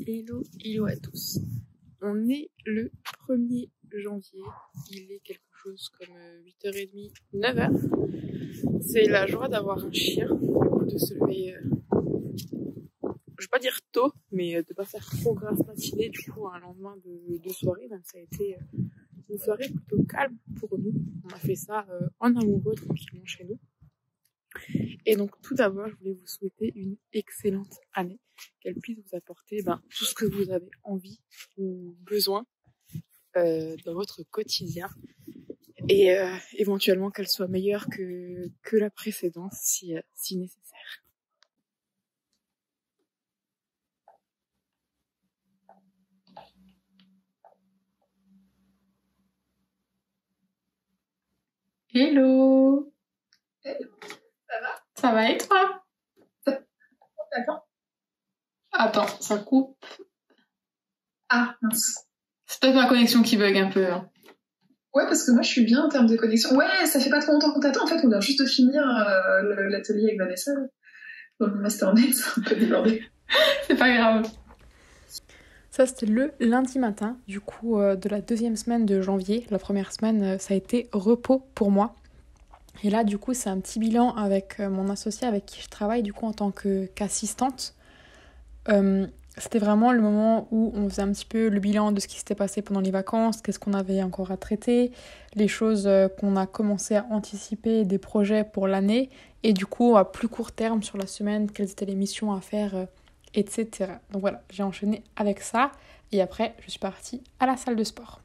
Hello à tous. On est le 1er janvier, il est quelque chose comme 8h30, 9h. C'est la joie d'avoir un chien, de se lever, je vais pas dire tôt, mais de pas faire trop grasse matinée, du coup un lendemain de soirée, même ça a été une soirée plutôt calme pour nous. On a fait ça en amoureux, tranquillement chez nous. Et donc tout d'abord, je voulais vous souhaiter une excellente année, qu'elle puisse vous apporter tout ce que vous avez envie ou besoin dans votre quotidien, et éventuellement qu'elle soit meilleure que la précédente si nécessaire. Hello. Hello. Ça va? Ça va et toi? Attends, ça coupe. Ah, mince. C'est peut-être ma connexion qui bug un peu. Hein. Ouais, parce que moi je suis bien en termes de connexion. Ouais, ça fait pas trop longtemps qu'on t'attend. En fait, on vient juste de finir l'atelier avec Vanessa. Donc le masternet, c'est un peu débordé. C'est pas grave. Ça, c'était le lundi matin, du coup, de la deuxième semaine de janvier. La première semaine, ça a été repos pour moi. Et là, du coup, c'est un petit bilan avec mon associé avec qui je travaille, du coup, en tant qu'assistante. C'était vraiment le moment où on faisait un petit peu le bilan de ce qui s'était passé pendant les vacances, qu'est-ce qu'on avait encore à traiter, les choses qu'on a commencé à anticiper, des projets pour l'année, et du coup, à plus court terme sur la semaine, quelles étaient les missions à faire, etc. Donc voilà, j'ai enchaîné avec ça, et après, je suis partie à la salle de sport.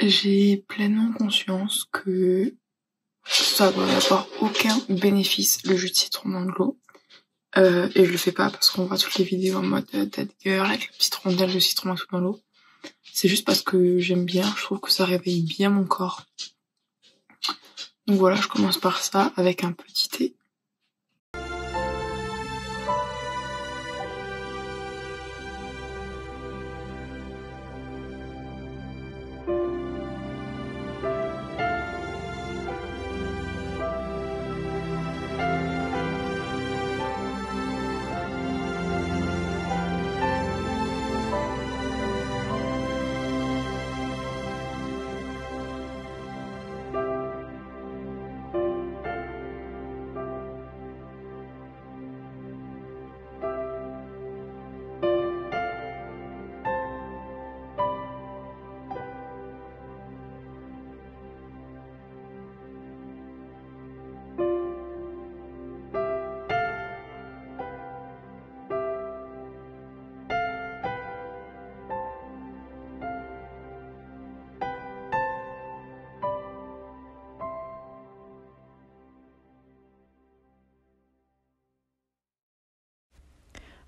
J'ai pleinement conscience que ça va avoir aucun bénéfice, le jus de citron dans de l'eau. Et je le fais pas parce qu'on voit toutes les vidéos en mode tête girl avec la petite rondelle de citron et tout dans l'eau. C'est juste parce que j'aime bien, je trouve que ça réveille bien mon corps. Donc voilà, je commence par ça avec un petit thé.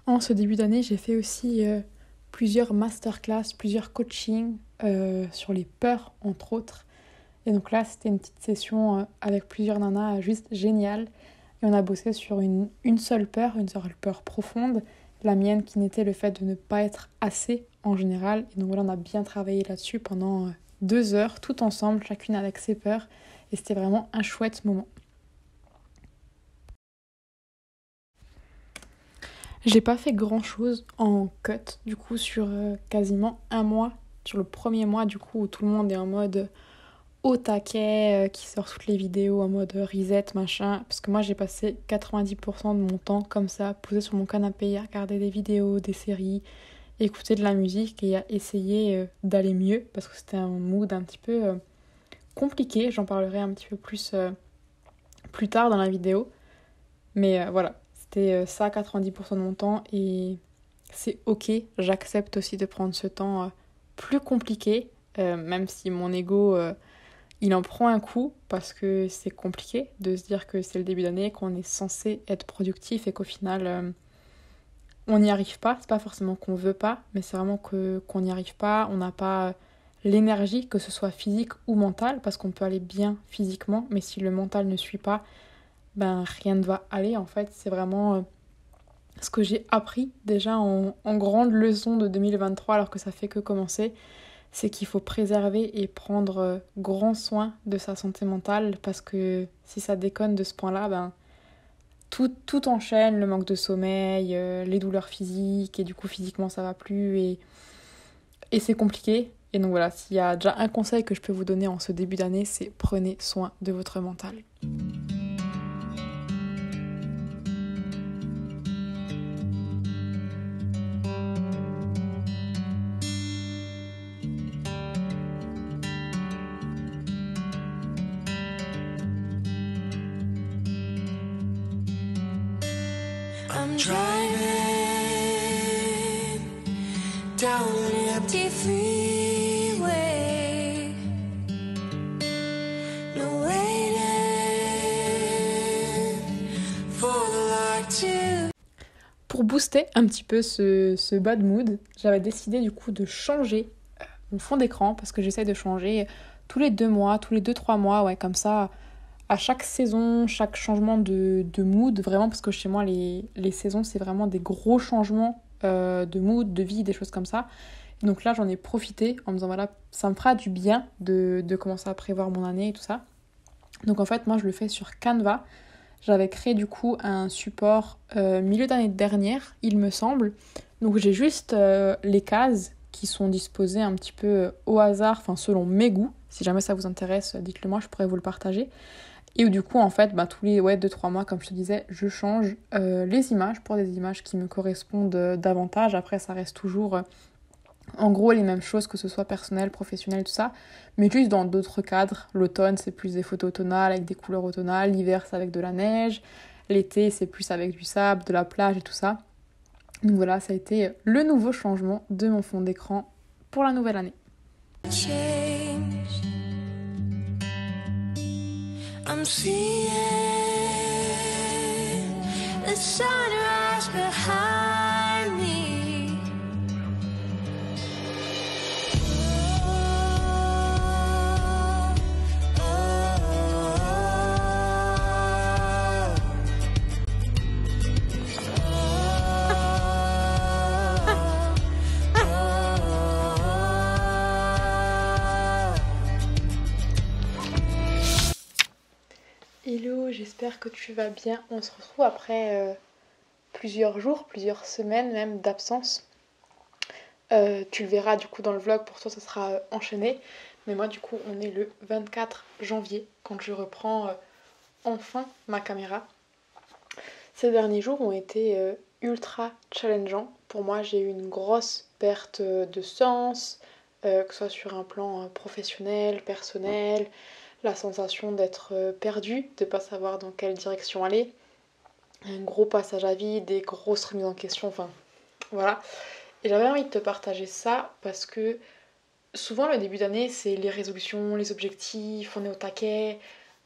En ce début d'année, j'ai fait aussi plusieurs masterclass, plusieurs coachings sur les peurs, entre autres. Et donc là, c'était une petite session avec plusieurs nanas juste géniale. Et on a bossé sur une seule peur profonde, la mienne qui n'était le fait de ne pas être assez en général. Et donc voilà, on a bien travaillé là-dessus pendant 2 heures, tout ensemble, chacune avec ses peurs. et c'était vraiment un chouette moment. J'ai pas fait grand chose en cut du coup sur quasiment un mois, sur le premier mois du coup où tout le monde est en mode au taquet, qui sort toutes les vidéos en mode reset machin, parce que moi j'ai passé 90% de mon temps comme ça, posé sur mon canapé à regarder des vidéos, des séries, écouter de la musique et à essayer d'aller mieux, parce que c'était un mood un petit peu compliqué, j'en parlerai un petit peu plus plus tard dans la vidéo, mais voilà. C'était ça 90% de mon temps et c'est ok, j'accepte aussi de prendre ce temps plus compliqué, même si mon ego il en prend un coup parce que c'est compliqué de se dire que c'est le début d'année, qu'on est censé être productif et qu'au final on n'y arrive pas. C'est pas forcément qu'on veut pas, mais c'est vraiment qu'on n'y arrive pas, on n'a pas l'énergie, que ce soit physique ou mentale, parce qu'on peut aller bien physiquement, mais si le mental ne suit pas, ben rien ne va aller en fait. C'est vraiment ce que j'ai appris déjà en grande leçon de 2023 alors que ça fait que commencer, c'est qu'il faut préserver et prendre grand soin de sa santé mentale, parce que si ça déconne de ce point-là, ben tout enchaîne, le manque de sommeil, les douleurs physiques, et du coup physiquement ça va plus et c'est compliqué. Et donc voilà, s'il y a déjà un conseil que je peux vous donner en ce début d'année, c'est prenez soin de votre mental. I'm driving down an empty freeway, no waiting for the light to... Pour booster un petit peu ce bad mood, j'avais décidé du coup de changer mon fond d'écran, parce que j'essaie de changer tous les 2 mois, tous les 2-3 mois, ouais, comme ça, à chaque saison, chaque changement de mood, vraiment, parce que chez moi, les saisons, c'est vraiment des gros changements de mood, de vie, des choses comme ça. Et donc là, j'en ai profité en me disant, voilà, ça me fera du bien de commencer à prévoir mon année et tout ça. Donc en fait, moi, je le fais sur Canva. J'avais créé du coup un support milieu d'année dernière, il me semble. Donc j'ai juste les cases qui sont disposées un petit peu au hasard, enfin selon mes goûts. Si jamais ça vous intéresse, dites-le moi, je pourrais vous le partager. Et où du coup, en fait, tous les 2-3 mois, comme je te disais, je change les images pour des images qui me correspondent davantage. Après, ça reste toujours en gros les mêmes choses, que ce soit personnel, professionnel, tout ça, mais juste dans d'autres cadres. L'automne, c'est plus des photos automnales avec des couleurs automnales. L'hiver, c'est avec de la neige. L'été, c'est plus avec du sable, de la plage et tout ça. Donc voilà, ça a été le nouveau changement de mon fond d'écran pour la nouvelle année. change. I'm seeing the sunrise behind me. Hello, j'espère que tu vas bien. On se retrouve après plusieurs jours, plusieurs semaines même d'absence. Tu le verras du coup dans le vlog, pour toi ça sera enchaîné. Mais moi du coup on est le 24 janvier quand je reprends enfin ma caméra. Ces derniers jours ont été ultra challengeants. Pour moi j'ai eu une grosse perte de sens, que ce soit sur un plan professionnel, personnel. La sensation d'être perdue, de ne pas savoir dans quelle direction aller. Un gros passage à vide, des grosses remises en question, enfin voilà. Et j'avais envie de te partager ça parce que souvent le début d'année c'est les résolutions, les objectifs, on est au taquet.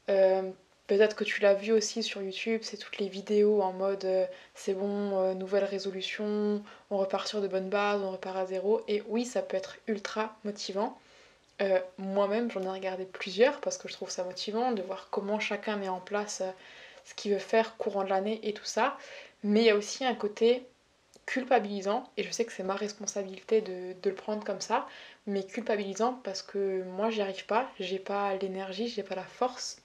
Peut-être que tu l'as vu aussi sur YouTube, c'est toutes les vidéos en mode c'est bon, nouvelle résolution, on repart sur de bonnes bases, on repart à zéro. Et oui, ça peut être ultra motivant. Moi-même j'en ai regardé plusieurs parce que je trouve ça motivant de voir comment chacun met en place ce qu'il veut faire courant de l'année et tout ça, mais il y a aussi un côté culpabilisant et je sais que c'est ma responsabilité de le prendre comme ça, mais culpabilisant parce que moi j'y arrive pas, j'ai pas l'énergie, j'ai pas la force.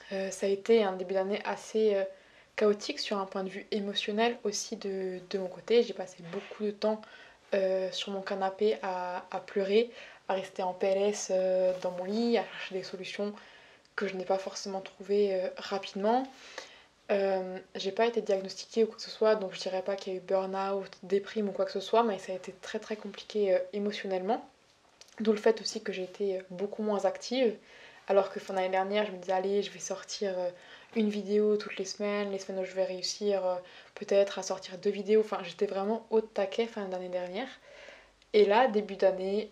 Ça a été un début d'année assez chaotique sur un point de vue émotionnel aussi de mon côté. J'ai passé beaucoup de temps sur mon canapé à pleurer, à rester en PLS dans mon lit, à chercher des solutions que je n'ai pas forcément trouvées rapidement. J'ai pas été diagnostiquée ou quoi que ce soit, donc je dirais pas qu'il y a eu burn-out, déprime ou quoi que ce soit, mais ça a été très très compliqué émotionnellement. D'où le fait aussi que j'ai été beaucoup moins active, alors que fin d'année dernière, je me disais, allez, je vais sortir une vidéo toutes les semaines où je vais réussir peut-être à sortir 2 vidéos. Enfin, j'étais vraiment au taquet fin d'année dernière. Et là, début d'année,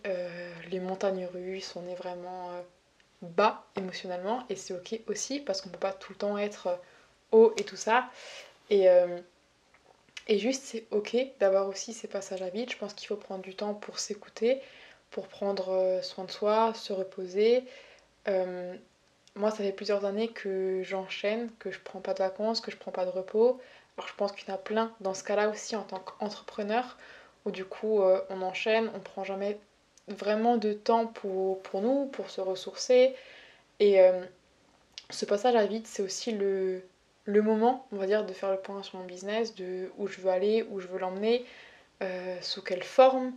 les montagnes russes, on est vraiment bas émotionnellement, et c'est ok aussi, parce qu'on peut pas tout le temps être haut et tout ça. Et, euh, et juste, c'est ok d'avoir aussi ces passages à vide. Je pense qu'il faut prendre du temps pour s'écouter, pour prendre soin de soi, se reposer. Euh, Moi, ça fait plusieurs années que j'enchaîne, que je prends pas de vacances, que je prends pas de repos. Alors, je pense qu'il y en a plein dans ce cas-là aussi en tant qu'entrepreneur, où du coup, on enchaîne, on prend jamais vraiment de temps pour nous, pour se ressourcer. Et ce passage à vide, c'est aussi le moment, on va dire, de faire le point sur mon business, de où je veux aller, où je veux l'emmener, sous quelle forme.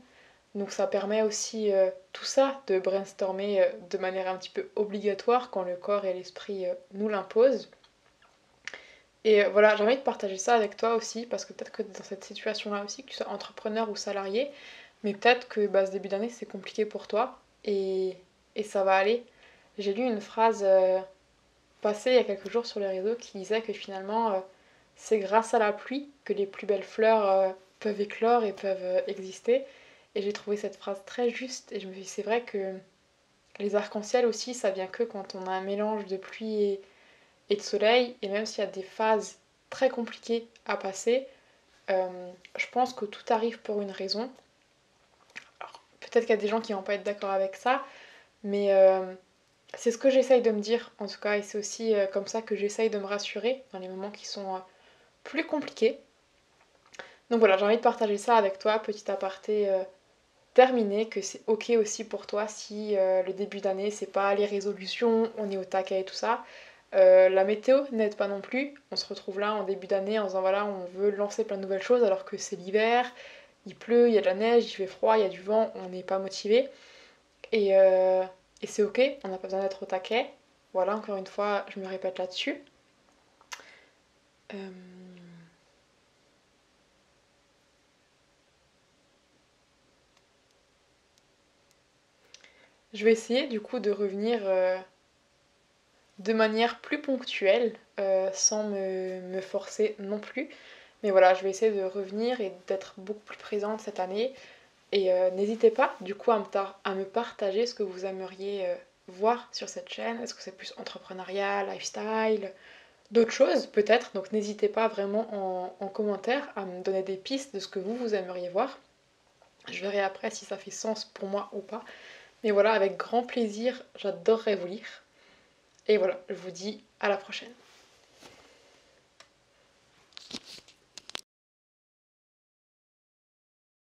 Donc ça permet aussi tout ça de brainstormer de manière un petit peu obligatoire quand le corps et l'esprit nous l'imposent. Et voilà, j'ai envie de partager ça avec toi aussi, parce que peut-être que dans cette situation-là aussi, que tu sois entrepreneur ou salarié, mais peut-être que ce début d'année c'est compliqué pour toi, et ça va aller. J'ai lu une phrase passée il y a quelques jours sur les réseaux qui disait que finalement c'est grâce à la pluie que les plus belles fleurs peuvent éclore et peuvent exister. Et j'ai trouvé cette phrase très juste, et je me suis dit c'est vrai que les arcs-en-ciel aussi ça vient que quand on a un mélange de pluie et de soleil, et même s'il y a des phases très compliquées à passer, je pense que tout arrive pour une raison. Alors peut-être qu'il y a des gens qui vont pas être d'accord avec ça, mais c'est ce que j'essaye de me dire en tout cas, et c'est aussi comme ça que j'essaye de me rassurer dans les moments qui sont plus compliqués. Donc voilà, j'ai envie de partager ça avec toi, petit aparté terminé, que c'est ok aussi pour toi si le début d'année c'est pas les résolutions, on est au taquet et tout ça. La météo n'aide pas non plus, on se retrouve là en début d'année en disant voilà, on veut lancer plein de nouvelles choses alors que c'est l'hiver, il pleut, il y a de la neige, il fait froid, il y a du vent, on n'est pas motivé. Et, euh, et c'est ok, on n'a pas besoin d'être au taquet. Voilà, encore une fois, je me répète là-dessus. Euh, Je vais essayer du coup de revenir de manière plus ponctuelle, sans me forcer non plus. Mais voilà, je vais essayer de revenir et d'être beaucoup plus présente cette année. Et n'hésitez pas du coup à me partager ce que vous aimeriez voir sur cette chaîne. Est-ce que c'est plus entrepreneuriat, lifestyle, d'autres choses peut-être? Donc n'hésitez pas vraiment en commentaire à me donner des pistes de ce que vous aimeriez voir. Je verrai après si ça fait sens pour moi ou pas. Mais voilà, avec grand plaisir, j'adorerais vous lire. Et voilà, je vous dis à la prochaine.